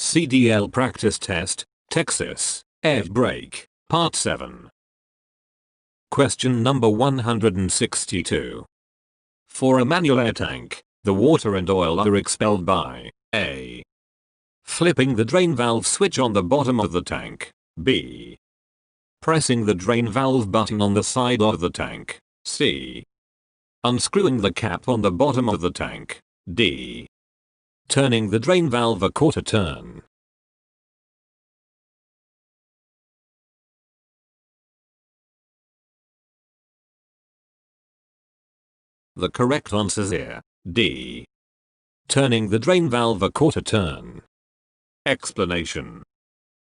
CDL Practice Test, Texas, Air Brake, Part 7. Question number 162. For a manual air tank, the water and oil are expelled by A. Flipping the drain valve switch on the bottom of the tank. B. Pressing the drain valve button on the side of the tank. C. Unscrewing the cap on the bottom of the tank. D. Turning the drain valve a quarter turn. The correct answer is here, D. Turning the drain valve a quarter turn. Explanation.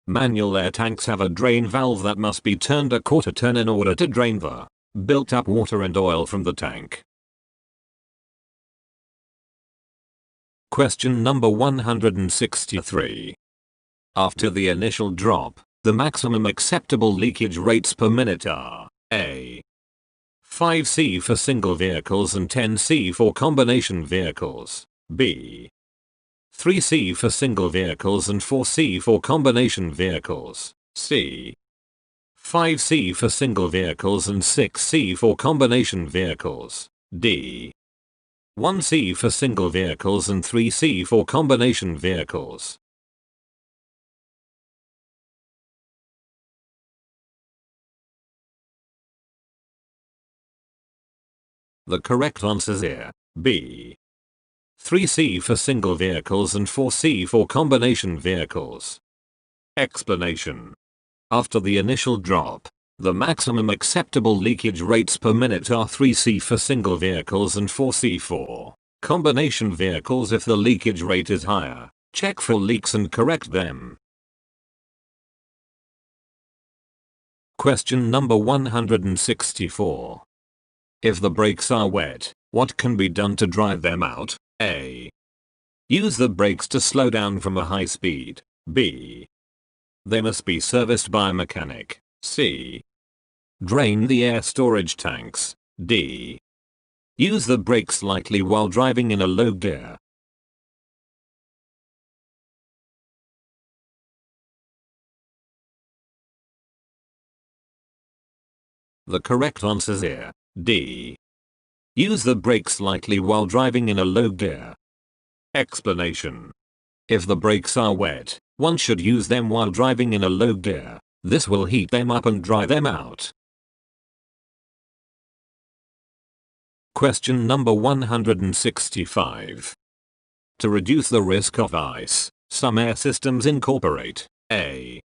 Manual air tanks have a drain valve that must be turned a quarter turn in order to drain the built up water and oil from the tank. Question number 163. After the initial drop, the maximum acceptable leakage rates per minute are A. 5C for single vehicles and 10C for combination vehicles. B. 3C for single vehicles and 4C for combination vehicles. C. 5C for single vehicles and 6C for combination vehicles. D. 1C for single vehicles and 3C for combination vehicles. The correct answer is here, B. 3C for single vehicles and 4C for combination vehicles. Explanation. After the initial drop, the maximum acceptable leakage rates per minute are 3C for single vehicles and 4C for combination vehicles. If the leakage rate is higher, check for leaks and correct them. Question number 164. If the brakes are wet, what can be done to dry them out? A. Use the brakes to slow down from a high speed. B. They must be serviced by a mechanic. C. Drain the air storage tanks. D. Use the brakes lightly while driving in a low gear. The correct answer is here, D. Use the brakes lightly while driving in a low gear. Explanation. If the brakes are wet, one should use them while driving in a low gear. This will heat them up and dry them out. Question number 165. To reduce the risk of ice, some air systems incorporate A.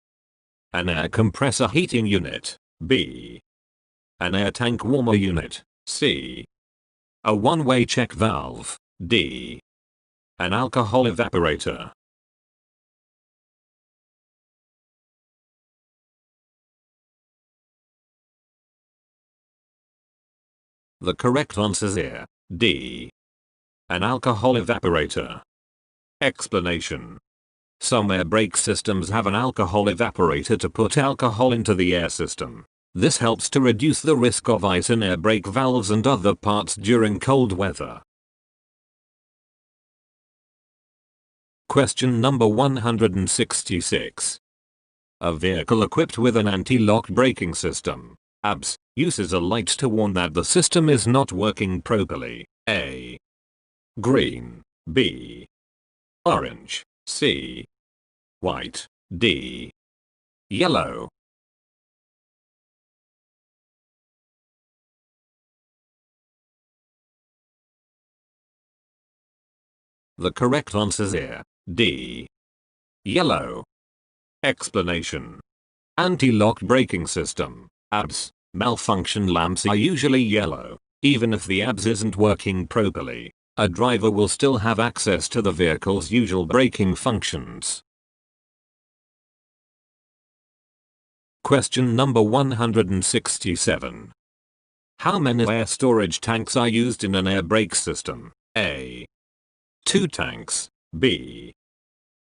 An air compressor heating unit. B. An air tank warmer unit. C. A one-way check valve. D. An alcohol evaporator. The correct answer is here, D. An alcohol evaporator. Explanation. Some air brake systems have an alcohol evaporator to put alcohol into the air system. This helps to reduce the risk of ice in air brake valves and other parts during cold weather. Question number 166. A vehicle equipped with an anti-lock braking system, ABS, uses a light to warn that the system is not working properly. A. Green. B. Orange. C. White. D. Yellow. The correct answer is here, D. Yellow. Explanation. Anti-lock braking system, ABS, malfunction lamps are usually yellow. Even if the ABS isn't working properly, a driver will still have access to the vehicle's usual braking functions. Question number 167. How many air storage tanks are used in an air brake system? A. 2 tanks. B.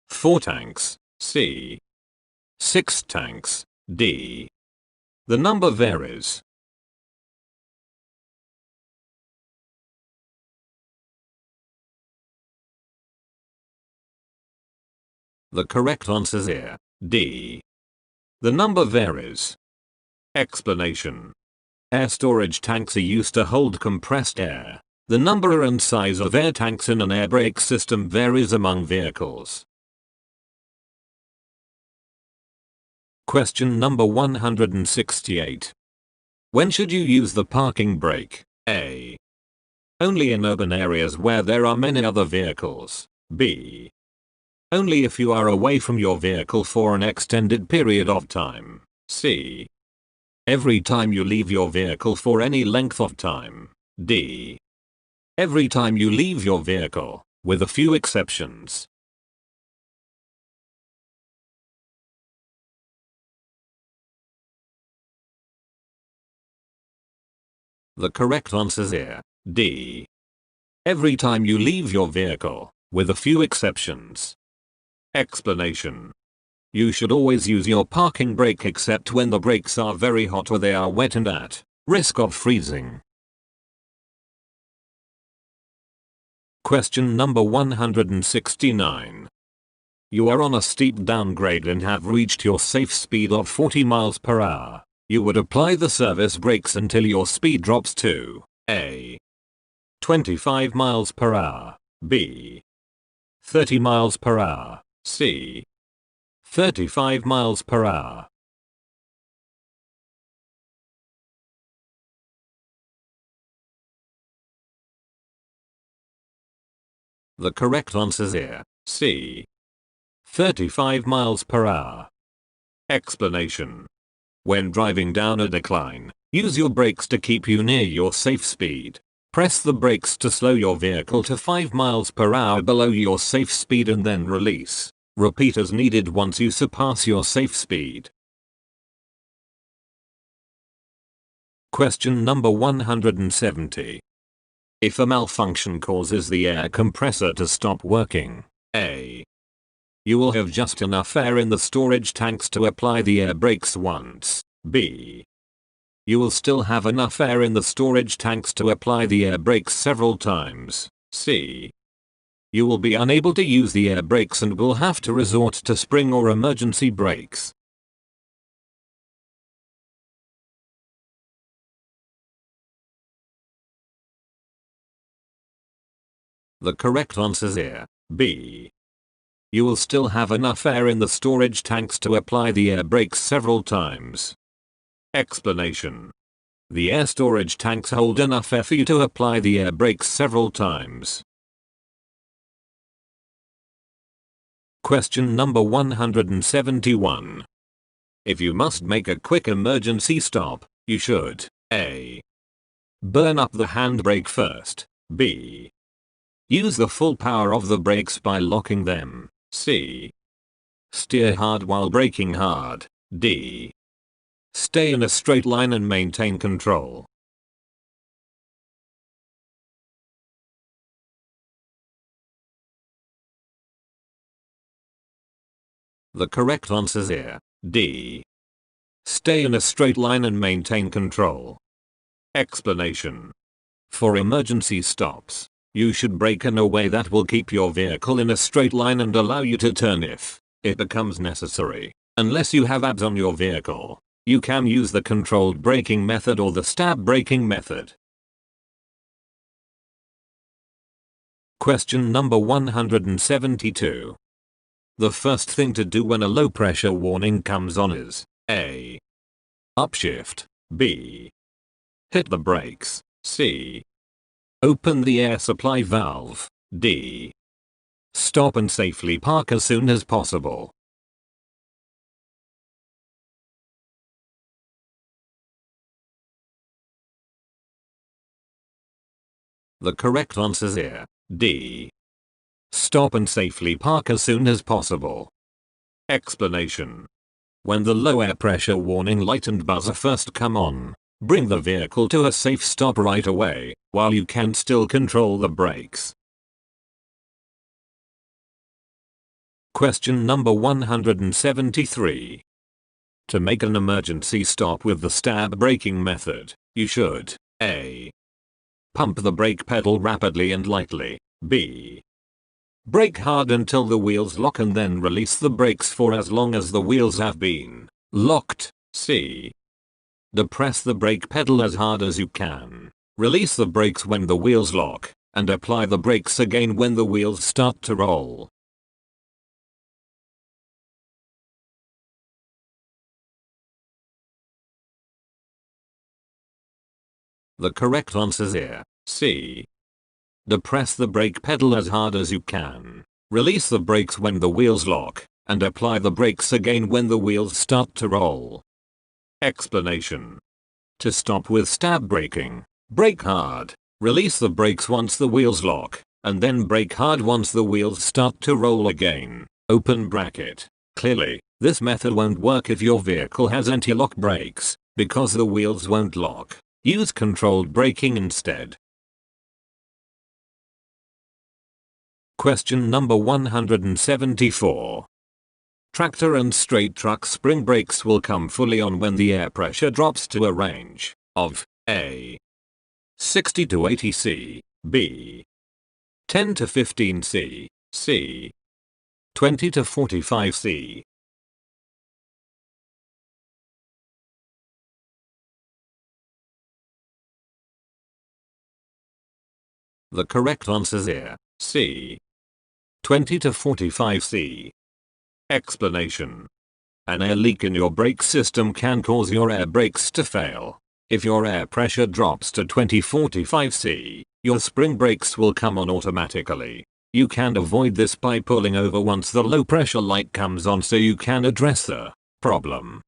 4 tanks. C. 6 tanks. D. The number varies. The correct answer is here. D. The number varies. Explanation. Air storage tanks are used to hold compressed air. The number and size of air tanks in an air brake system varies among vehicles. Question number 168. When should you use the parking brake? A. Only in urban areas where there are many other vehicles. B. Only if you are away from your vehicle for an extended period of time. C. Every time you leave your vehicle for any length of time. D. Every time you leave your vehicle, with a few exceptions. The correct answer is here. D. Every time you leave your vehicle, with a few exceptions. Explanation. You should always use your parking brake except when the brakes are very hot or they are wet and at risk of freezing. Question number 169. You are on a steep downgrade and have reached your safe speed of 40 miles per hour. You would apply the service brakes until your speed drops to A. 25 miles per hour, B. 30 miles per hour, C. 35 miles per hour. The correct answer is here. C. 35 miles per hour. Explanation. When driving down a decline, use your brakes to keep you near your safe speed. Press the brakes to slow your vehicle to 5 miles per hour below your safe speed and then release. Repeat as needed once you surpass your safe speed. Question number 170. If a malfunction causes the air compressor to stop working, A. You will have just enough air in the storage tanks to apply the air brakes once. B. You will still have enough air in the storage tanks to apply the air brakes several times. C. You will be unable to use the air brakes and will have to resort to spring or emergency brakes. The correct answer is here. B. You will still have enough air in the storage tanks to apply the air brakes several times. Explanation. The air storage tanks hold enough air for you to apply the air brakes several times. Question number 171. If you must make a quick emergency stop, you should A. Burn up the handbrake first. B. Use the full power of the brakes by locking them. C. Steer hard while braking hard. D. Stay in a straight line and maintain control. The correct answer is here. D. Stay in a straight line and maintain control. Explanation. For emergency stops, you should brake in a way that will keep your vehicle in a straight line and allow you to turn if it becomes necessary. Unless you have ABS on your vehicle, you can use the controlled braking method or the stab braking method. Question number 172. The first thing to do when a low pressure warning comes on is A. Upshift. B. Hit the brakes. C. Open the air supply valve. D. Stop and safely park as soon as possible. The correct answer is here. D. Stop and safely park as soon as possible. Explanation. When the low air pressure warning light and buzzer first come on, bring the vehicle to a safe stop right away, while you can still control the brakes. Question number 173. To make an emergency stop with the stab braking method, you should A. Pump the brake pedal rapidly and lightly. B. Brake hard until the wheels lock and then release the brakes for as long as the wheels have been locked. C. Depress the brake pedal as hard as you can. Release the brakes when the wheels lock, and apply the brakes again when the wheels start to roll. The correct answer is here. C. Depress the brake pedal as hard as you can. Release the brakes when the wheels lock, and apply the brakes again when the wheels start to roll. Explanation. To stop with stab braking, brake hard. Release the brakes once the wheels lock, and then brake hard once the wheels start to roll again. Open bracket. Clearly, this method won't work if your vehicle has anti-lock brakes, because the wheels won't lock. Use controlled braking instead. Question number 174. Tractor and straight truck spring brakes will come fully on when the air pressure drops to a range of A. 60 to 80 C, B. 10 to 15 C, C. 20 to 45 C. The correct answer is here, C. 20 to 45 C. Explanation. An air leak in your brake system can cause your air brakes to fail. If your air pressure drops to 20-45 C, your spring brakes will come on automatically. You can avoid this by pulling over once the low pressure light comes on so you can address the problem.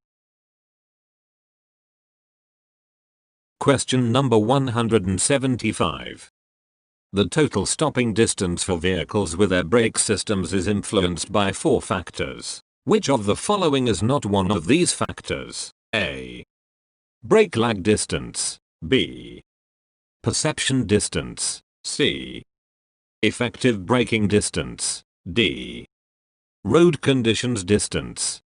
Question number 175. The total stopping distance for vehicles with air brake systems is influenced by 4 factors. Which of the following is not one of these factors? A. Brake lag distance. B. Perception distance. C. Effective braking distance. D. Road conditions distance.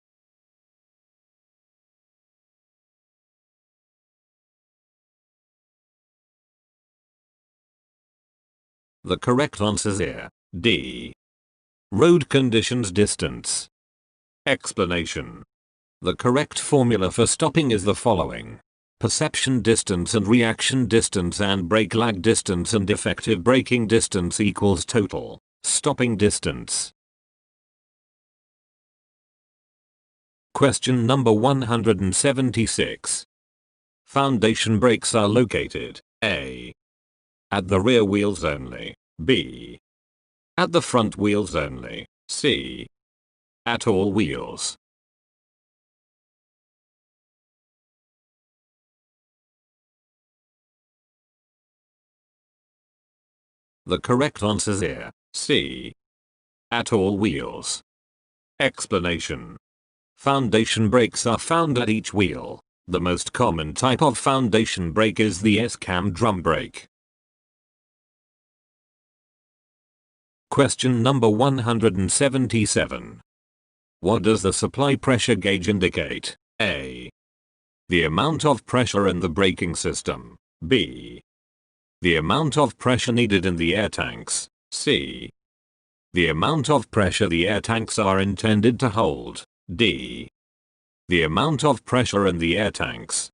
The correct answer is here, D. Road conditions distance. Explanation. The correct formula for stopping is the following. Perception distance and reaction distance and brake lag distance and effective braking distance equals total stopping distance. Question number 176. Foundation brakes are located A. At the rear wheels only. B. At the front wheels only. C. At all wheels. The correct answer is here, C. At all wheels. Explanation. Foundation brakes are found at each wheel. The most common type of foundation brake is the S-cam drum brake. Question number 177. What does the supply pressure gauge indicate? A. The amount of pressure in the braking system. B. The amount of pressure needed in the air tanks. C. The amount of pressure the air tanks are intended to hold. D. The amount of pressure in the air tanks.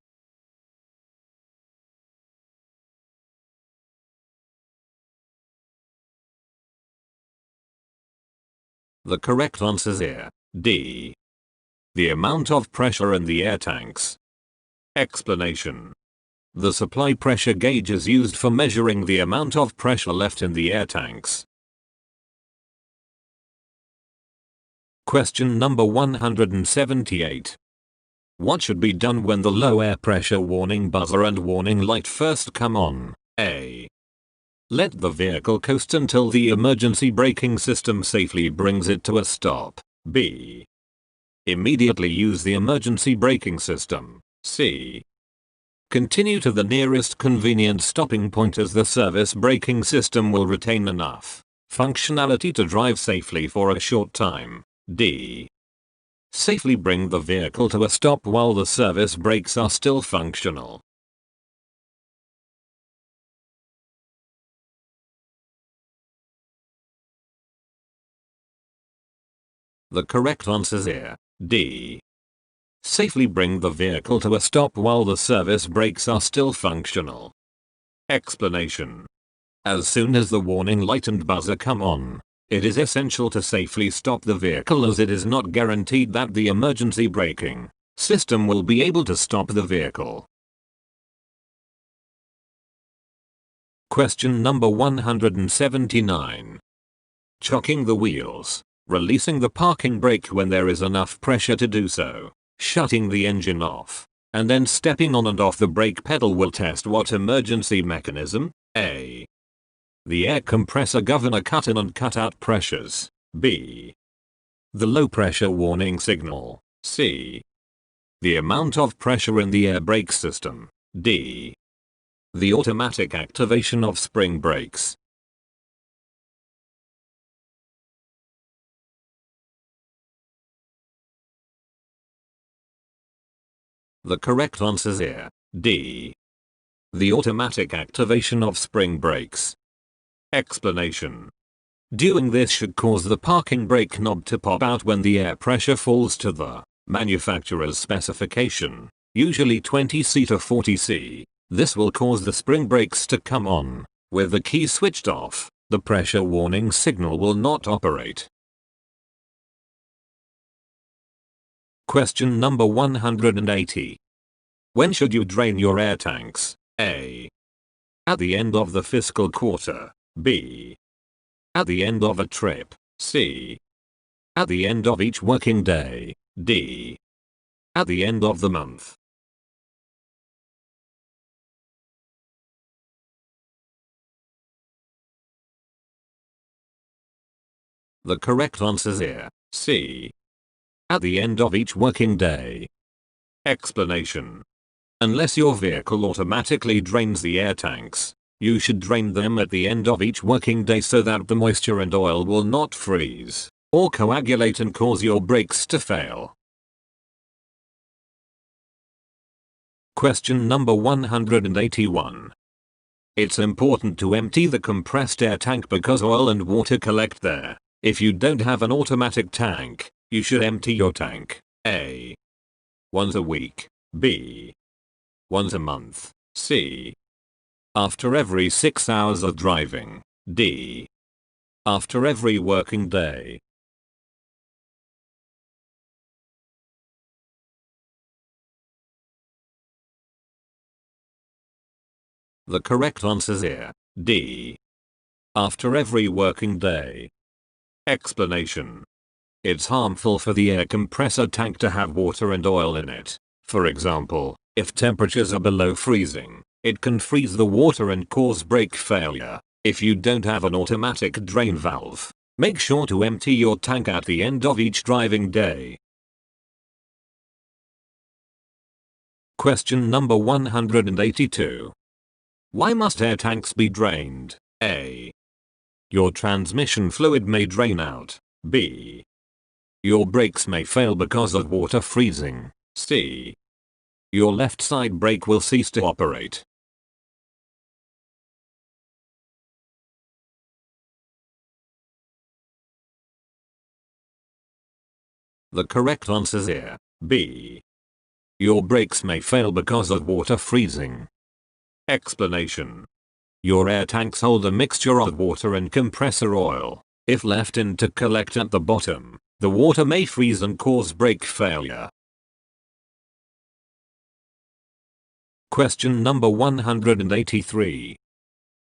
The correct answer is here, D. The amount of pressure in the air tanks. Explanation. The supply pressure gauge is used for measuring the amount of pressure left in the air tanks. Question number 178. What should be done when the low air pressure warning buzzer and warning light first come on? A. Let the vehicle coast until the emergency braking system safely brings it to a stop. B. Immediately use the emergency braking system. C. Continue to the nearest convenient stopping point as the service braking system will retain enough functionality to drive safely for a short time. D. Safely bring the vehicle to a stop while the service brakes are still functional. The correct answer is here. D. Safely bring the vehicle to a stop while the service brakes are still functional. Explanation. As soon as the warning light and buzzer come on, it is essential to safely stop the vehicle, as it is not guaranteed that the emergency braking system will be able to stop the vehicle. Question number 179. Chocking the wheels. Releasing the parking brake when there is enough pressure to do so. Shutting the engine off. And then stepping on and off the brake pedal will test what emergency mechanism? A. The air compressor governor cut in and cut out pressures. B. The low pressure warning signal. C. The amount of pressure in the air brake system. D. The automatic activation of spring brakes. The correct answer is here. D. The automatic activation of spring brakes. Explanation. Doing this should cause the parking brake knob to pop out when the air pressure falls to the manufacturer's specification, usually 20C to 40C. This will cause the spring brakes to come on. With the key switched off, the pressure warning signal will not operate. Question number 180. When should you drain your air tanks? A. At the end of the fiscal quarter. B. At the end of a trip. C. At the end of each working day. D. At the end of the month. The correct answer is here. C. At the end of each working day. Explanation. Unless your vehicle automatically drains the air tanks, you should drain them at the end of each working day so that the moisture and oil will not freeze or coagulate and cause your brakes to fail. Question number 181. It's important to empty the compressed air tank because oil and water collect there. If you don't have an automatic tank, you should empty your tank. A. Once a week. B. Once a month. C. After every 6 hours of driving. D. After every working day. The correct answer is here. D. After every working day. Explanation. It's harmful for the air compressor tank to have water and oil in it. For example, if temperatures are below freezing, it can freeze the water and cause brake failure. If you don't have an automatic drain valve, make sure to empty your tank at the end of each driving day. Question number 182. Why must air tanks be drained? A. Your transmission fluid may drain out. B. Your brakes may fail because of water freezing. C. Your left side brake will cease to operate. The correct answer is here. B. Your brakes may fail because of water freezing. Explanation. Your air tanks hold a mixture of water and compressor oil. If left in to collect at the bottom, the water may freeze and cause brake failure. Question number 183.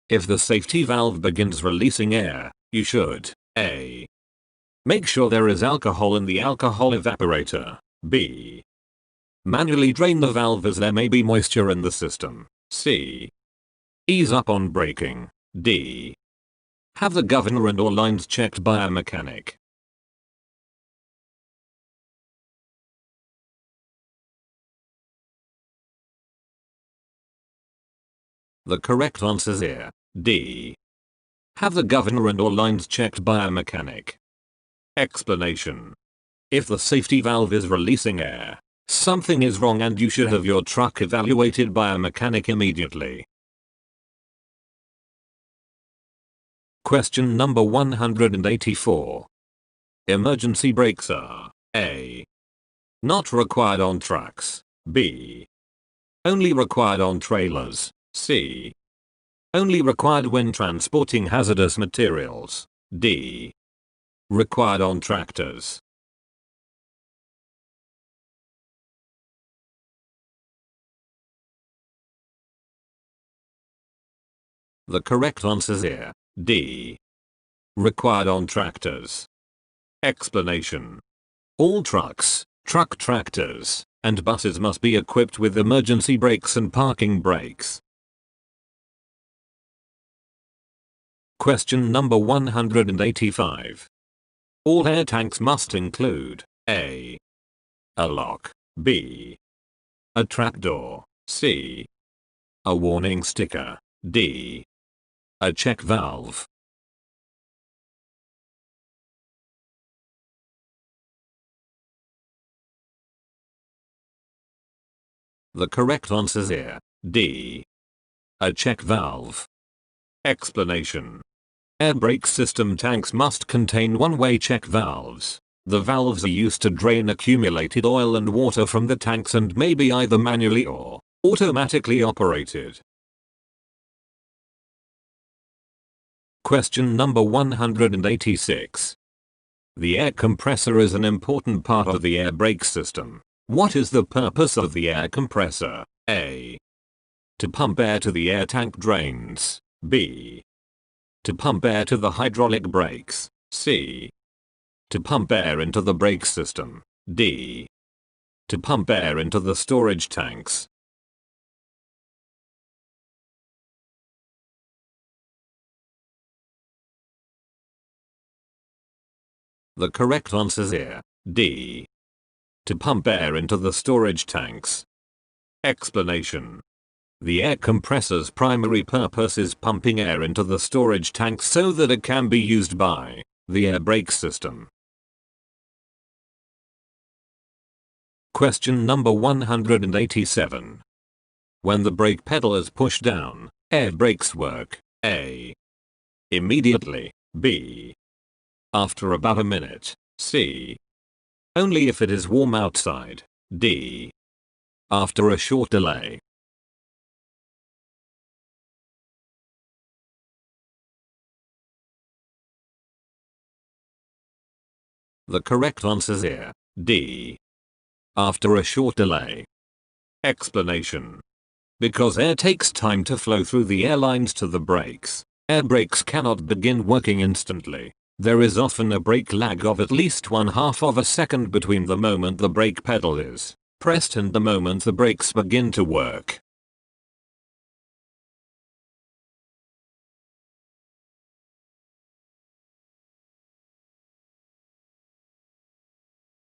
If the safety valve begins releasing air, you should A. Make sure there is alcohol in the alcohol evaporator. B. Manually drain the valve as there may be moisture in the system. C. Ease up on braking. D. Have the governor and or lines checked by a mechanic. The correct answer is here. D. Have the governor and or lines checked by a mechanic. Explanation. If the safety valve is releasing air, something is wrong and you should have your truck evaluated by a mechanic immediately. Question number 184. Emergency brakes are A. Not required on trucks. B. Only required on trailers. C. Only required when transporting hazardous materials. D. Required on tractors. The correct answer is here. D. Required on tractors. Explanation. All trucks, truck tractors, and buses must be equipped with emergency brakes and parking brakes. Question number 185. All air tanks must include A. A lock. B. A trapdoor. C. A warning sticker. D. A check valve. The correct answer is here. D. A check valve. Explanation. Air brake system tanks must contain one-way check valves. The valves are used to drain accumulated oil and water from the tanks and may be either manually or automatically operated. Question number 186. The air compressor is an important part of the air brake system. What is the purpose of the air compressor? A. To pump air to the air tank drains. B. To pump air to the hydraulic brakes. C. To pump air into the brake system. D. To pump air into the storage tanks. The correct answer is here. D. To pump air into the storage tanks. Explanation. The air compressor's primary purpose is pumping air into the storage tanks so that it can be used by the air brake system. Question number 187. When the brake pedal is pushed down, air brakes work. A. Immediately. B. After about a minute. C. Only if it is warm outside. D. After a short delay. The correct answer is here. D. After a short delay. Explanation. Because air takes time to flow through the air lines to the brakes, air brakes cannot begin working instantly. There is often a brake lag of at least 1/2 of a second between the moment the brake pedal is pressed and the moment the brakes begin to work.